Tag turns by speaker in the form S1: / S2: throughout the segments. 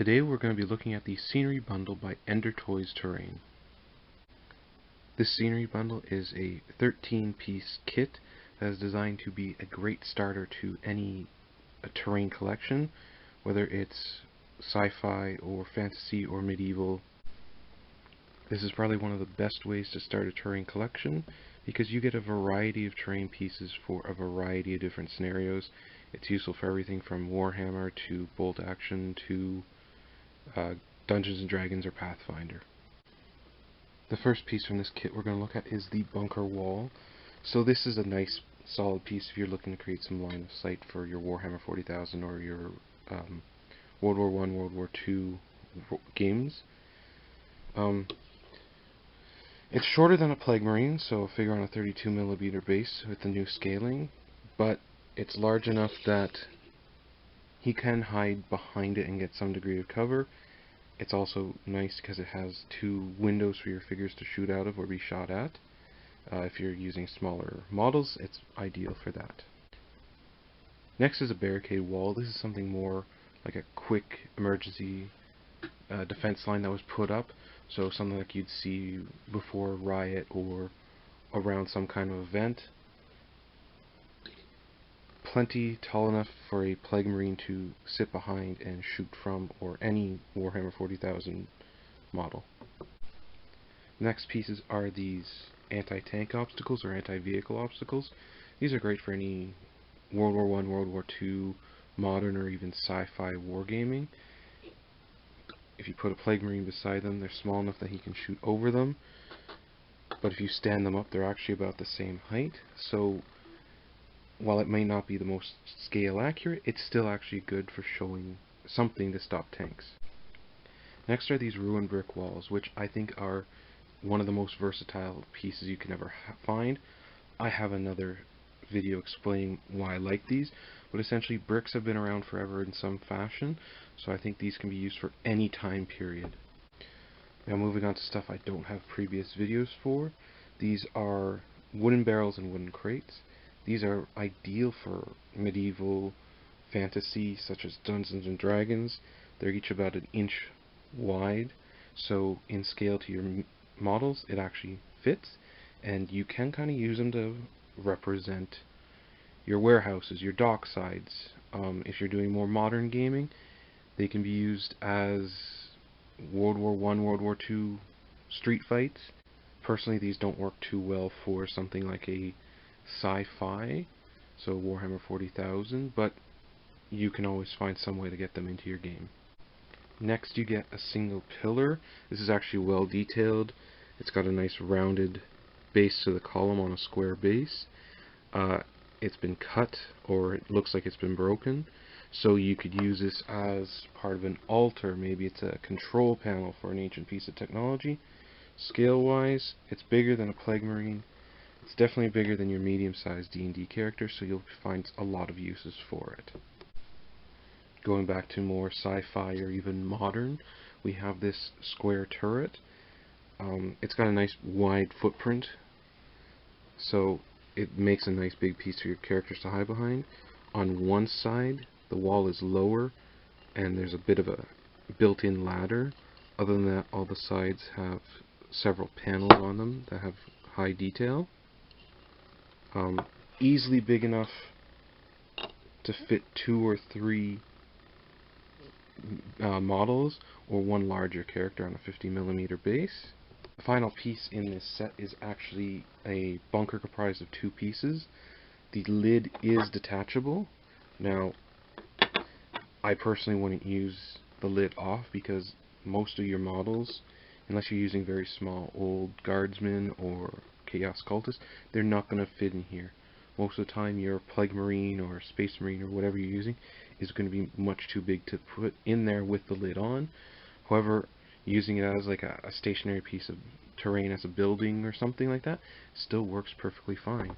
S1: Today we're going to be looking at the Scenery Bundle by EnderToys Terrain. This Scenery Bundle is a 13-piece kit that is designed to be a great starter to any terrain collection, whether it's sci-fi or fantasy or medieval. This is probably one of the best ways to start a terrain collection because you get a variety of terrain pieces for a variety of different scenarios. It's useful for everything from Warhammer to Bolt Action to Dungeons & Dragons or Pathfinder. The first piece from this kit we're going to look at is the bunker wall. So this is a nice solid piece if you're looking to create some line of sight for your Warhammer 40,000 or your World War I, World War II games. It's shorter than a Plague Marine, so figure on a 32mm base with the new scaling, but it's large enough that he can hide behind it and get some degree of cover. It's also nice because it has two windows for your figures to shoot out of or be shot at. If you're using smaller models, it's ideal for that. Next is a barricade wall. This is something more like a quick emergency defense line that was put up. So something like you'd see before a riot or around some kind of event. Plenty tall enough for a Plague Marine to sit behind and shoot from, or any Warhammer 40,000 model. Next pieces are these anti-tank obstacles or anti-vehicle obstacles. These are great for any World War I, World War II, modern or even sci-fi wargaming. If you put a Plague Marine beside them, they're small enough that he can shoot over them. But if you stand them up, they're actually about the same height. So while it may not be the most scale accurate, it's still actually good for showing something to stop tanks. Next are these ruined brick walls, which I think are one of the most versatile pieces you can ever find. I have another video explaining why I like these, but essentially bricks have been around forever in some fashion, so I think these can be used for any time period. Now moving on to stuff I don't have previous videos for. These are wooden barrels and wooden crates. These are ideal for medieval fantasy such as Dungeons & Dragons. They're each about an inch wide, so in scale to your models it actually fits, and you can kind of use them to represent your warehouses, your dock sides. If you're doing more modern gaming, they can be used as World War I, World War II street fights. Personally, these don't work too well for something like a sci-fi, so Warhammer 40,000, but you can always find some way to get them into your game. Next you get a single pillar. This is actually well detailed. It's got a nice rounded base to the column on a square base. It's been cut, or it looks like it's been broken, so you could use this as part of an altar. Maybe it's a control panel for an ancient piece of technology. Scale wise, it's bigger than a Plague Marine. It's definitely bigger than your medium-sized D&D character, so you'll find a lot of uses for it. Going back to more sci-fi or even modern, we have this square turret. It's got a nice wide footprint, so it makes a nice big piece for your characters to hide behind. On one side, the wall is lower, and there's a bit of a built-in ladder. Other than that, all the sides have several panels on them that have high detail. Easily big enough to fit 2 or 3 models or one larger character on a 50mm base. The final piece in this set is actually a bunker comprised of 2 pieces. The lid is detachable. Now, I personally wouldn't use the lid off because most of your models, unless you're using very small old guardsmen or Chaos Cultists, they're not going to fit in here. Most of the time your Plague Marine or Space Marine or whatever you're using is going to be much too big to put in there with the lid on. However, using it as like a stationary piece of terrain as a building or something like that still works perfectly fine.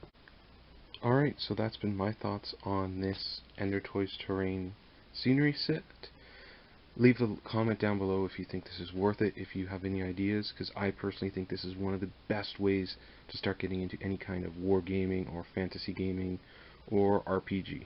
S1: Alright, so that's been my thoughts on this EnderToys Terrain scenery set. Leave a comment down below if you think this is worth it, if you have any ideas, because I personally think this is one of the best ways to start getting into any kind of wargaming or fantasy gaming or RPG.